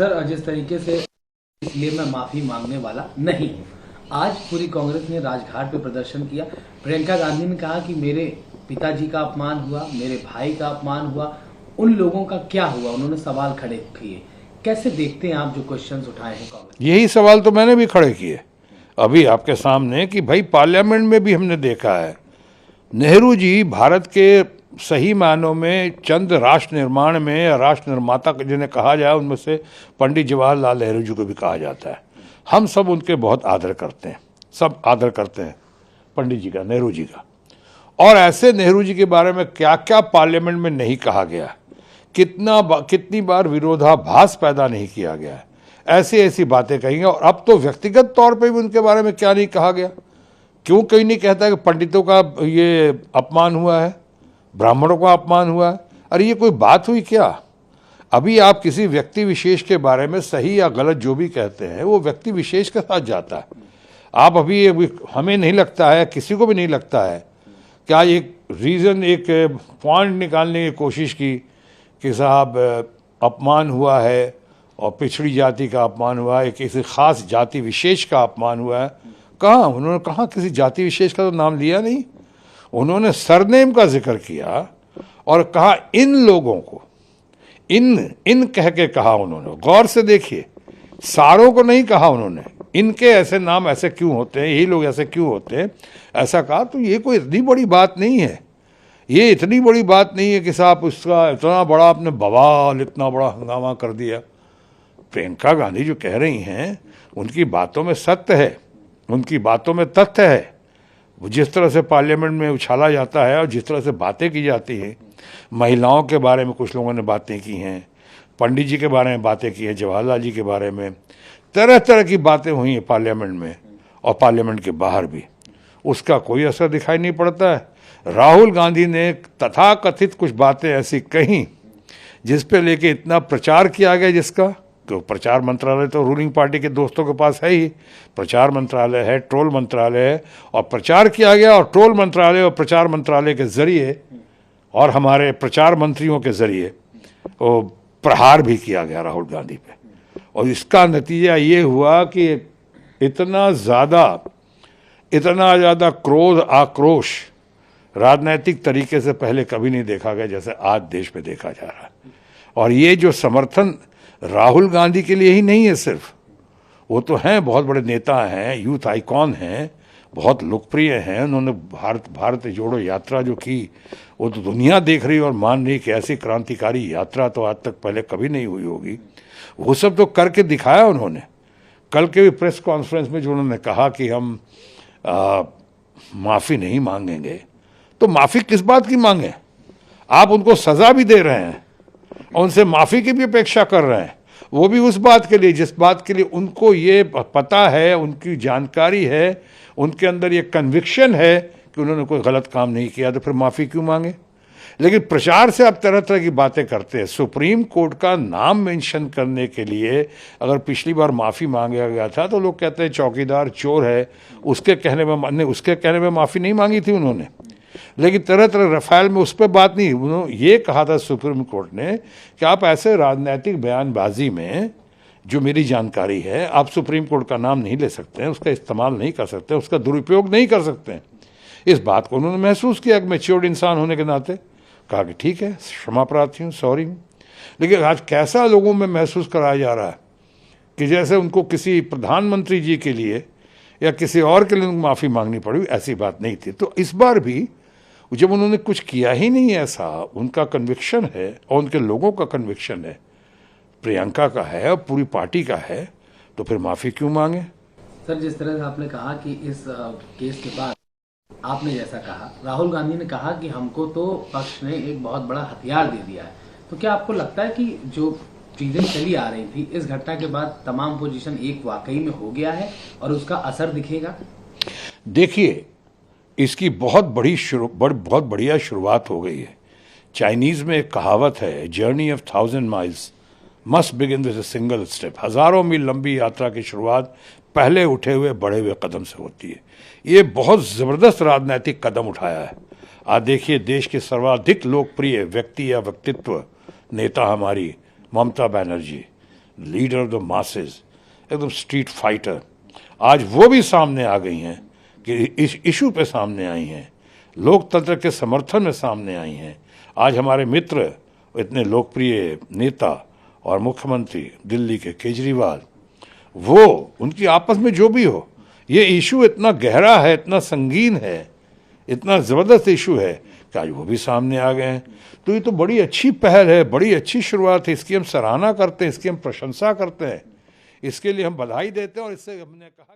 Sir, जिस तरीके से इसलिए मैं माफी मांगने वाला नहीं हूँ। आज पूरी कांग्रेस ने राजघाट पे प्रदर्शन किया। प्रियंका गांधी ने कहा कि मेरे पिताजी का अपमान हुआ, मेरे भाई का अपमान हुआ, उन लोगों का क्या हुआ? उन्होंने सवाल खड़े किए। कैसे देखते हैं आप जो क्वेश्चंस उठाए हैं कांग्रेस? यही सवाल तो मैंने भी खड़े किए अभी आपके सामने कि भाई पार्लियामेंट में भी हमने देखा है नेहरू जी भारत के सही मायनों में चंद राष्ट्र निर्माण में या राष्ट्र निर्माता जिन्हें कहा जाए उनमें से पंडित जवाहरलाल नेहरू जी को भी कहा जाता है। हम सब उनके बहुत आदर करते हैं, सब आदर करते हैं पंडित जी का, नेहरू जी का। और ऐसे नेहरू जी के बारे में क्या क्या पार्लियामेंट में नहीं कहा गया, कितनी बार विरोधाभास पैदा नहीं किया गया है, ऐसी ऐसी बातें कही। और अब तो व्यक्तिगत तौर पे भी उनके बारे में क्या नहीं कहा गया। क्यों कहीं नहीं कहता कि पंडितों का ये अपमान हुआ है, ब्राह्मणों का अपमान हुआ है? अरे ये कोई बात हुई क्या? अभी आप किसी व्यक्ति विशेष के बारे में सही या गलत जो भी कहते हैं वो व्यक्ति विशेष के साथ जाता है। आप अभी हमें नहीं लगता है, किसी को भी नहीं लगता है कि आज एक रीज़न, एक पॉइंट निकालने की कोशिश की कि साहब अपमान हुआ है और पिछड़ी जाति का अपमान हुआ है, किसी खास जाति विशेष का अपमान हुआ है। कहाँ उन्होंने कहा किसी जाति विशेष का तो नाम लिया नहीं। उन्होंने सरनेम का जिक्र किया और कहा इन लोगों को, इन कह के कहा उन्होंने। गौर से देखिए, सारों को नहीं कहा उन्होंने, इनके ऐसे नाम ऐसे क्यों होते हैं, यही लोग ऐसे क्यों होते हैं, ऐसा कहा। तो ये कोई इतनी बड़ी बात नहीं है, ये इतनी बड़ी बात नहीं है कि साहब उसका इतना बड़ा आपने बवाल, इतना बड़ा हंगामा कर दिया। प्रियंका गांधी जो कह रही हैं उनकी बातों में सत्य है, उनकी बातों में तथ्य है। जिस तरह से पार्लियामेंट में उछाला जाता है और जिस तरह से बातें की जाती हैं, महिलाओं के बारे में कुछ लोगों ने बातें की हैं, पंडित जी के बारे में बातें की हैं, जवाहरलाल जी के बारे में तरह तरह की बातें हुई हैं पार्लियामेंट में और पार्लियामेंट के बाहर भी। उसका कोई असर दिखाई नहीं पड़ता है। राहुल गांधी ने तथाकथित कुछ बातें ऐसी कहीं जिस पे लेके इतना प्रचार किया गया, जिसका तो प्रचार मंत्रालय तो रूलिंग पार्टी के दोस्तों के पास है ही, प्रचार मंत्रालय है, ट्रोल मंत्रालय है, और प्रचार किया गया और ट्रोल मंत्रालय और प्रचार मंत्रालय के जरिए और हमारे प्रचार मंत्रियों के जरिए वो प्रहार भी किया गया राहुल गांधी पे। और इसका नतीजा ये हुआ कि इतना ज़्यादा क्रोध, आक्रोश राजनैतिक तरीके से पहले कभी नहीं देखा गया जैसे आज देश में देखा जा रहा है। और ये जो समर्थन राहुल गांधी के लिए ही नहीं है सिर्फ, वो तो हैं, बहुत बड़े नेता हैं, यूथ आइकॉन हैं, बहुत लोकप्रिय हैं। उन्होंने भारत जोड़ो यात्रा जो की वो तो दुनिया देख रही और मान रही कि ऐसी क्रांतिकारी यात्रा तो आज तक पहले कभी नहीं हुई होगी। वो सब तो करके दिखाया उन्होंने। कल के भी प्रेस कॉन्फ्रेंस में जो उन्होंने कहा कि हम माफ़ी नहीं मांगेंगे, तो माफ़ी किस बात की मांगे? आप उनको सज़ा भी दे रहे हैं और उनसे माफ़ी की भी अपेक्षा कर रहे हैं, वो भी उस बात के लिए जिस बात के लिए उनको ये पता है, उनकी जानकारी है, उनके अंदर ये कन्विक्शन है कि उन्होंने कोई गलत काम नहीं किया, तो फिर माफ़ी क्यों मांगे? लेकिन प्रचार से आप तरह तरह की बातें करते हैं। सुप्रीम कोर्ट का नाम मेंशन करने के लिए अगर पिछली बार माफ़ी मांगा गया था तो लोग कहते हैं चौकीदार चोर है, उसके कहने में माफ़ी नहीं मांगी थी उन्होंने। लेकिन तरह तरह रफाल में उस पर बात नहीं, उन्होंने ये कहा था सुप्रीम कोर्ट ने कि आप ऐसे राजनीतिक बयानबाजी में, जो मेरी जानकारी है, आप सुप्रीम कोर्ट का नाम नहीं ले सकते हैं, उसका इस्तेमाल नहीं कर सकते, उसका दुरुपयोग नहीं कर सकते हैं। इस बात को उन्होंने महसूस किया कि मैच्योर्ड इंसान होने के नाते कहा कि ठीक है, क्षमा प्रार्थी हूँ, सॉरी हूँ। लेकिन आज कैसा लोगों में महसूस कराया जा रहा है कि जैसे उनको किसी प्रधानमंत्री जी के लिए या किसी और के लिए माफ़ी मांगनी पड़ी, ऐसी बात नहीं थी। तो इस बार भी जब उन्होंने कुछ किया ही नहीं ऐसा, उनका कन्विक्शन है और उनके लोगों का कन्विक्शन है, प्रियंका का है और पूरी पार्टी का है, तो फिर माफ़ी क्यों मांगे? सर, जिस तरह से आपने कहा कि इस केस के बाद आपने जैसा कहा, राहुल गांधी ने कहा कि हमको तो पक्ष ने एक बहुत बड़ा हथियार दे दिया है, तो क्या आपको लगता है कि जो चीजें चली आ रही थी इस घटना के बाद तमाम पोजीशन एक वाकई में हो गया है और उसका असर दिखेगा? देखिए, इसकी बहुत बढ़िया शुरुआत हो गई है। चाइनीज़ में एक कहावत है, journey of 1000 miles must begin with a single step. हज़ारों मील लंबी यात्रा की शुरुआत पहले उठे हुए बढ़े हुए कदम से होती है। ये बहुत ज़बरदस्त राजनीतिक कदम उठाया है। आज देखिए, देश के सर्वाधिक लोकप्रिय व्यक्ति या व्यक्तित्व नेता हमारी Mamata Banerjee leader of the masses, एकदम स्ट्रीट फाइटर, आज वो भी सामने आ गई हैं कि इस इशू पे सामने आई हैं, लोकतंत्र के समर्थन में सामने आई हैं। आज हमारे मित्र, इतने लोकप्रिय नेता और मुख्यमंत्री दिल्ली के केजरीवाल, वो उनकी आपस में जो भी हो, ये इशू इतना गहरा है, इतना संगीन है, इतना ज़बरदस्त इशू है कि आज वो भी सामने आ गए हैं। तो ये तो बड़ी अच्छी पहल है, बड़ी अच्छी शुरुआत है, इसकी हम सराहना करते हैं, इसकी हम प्रशंसा करते हैं, इसके लिए हम बधाई देते हैं। और इससे हमने कहा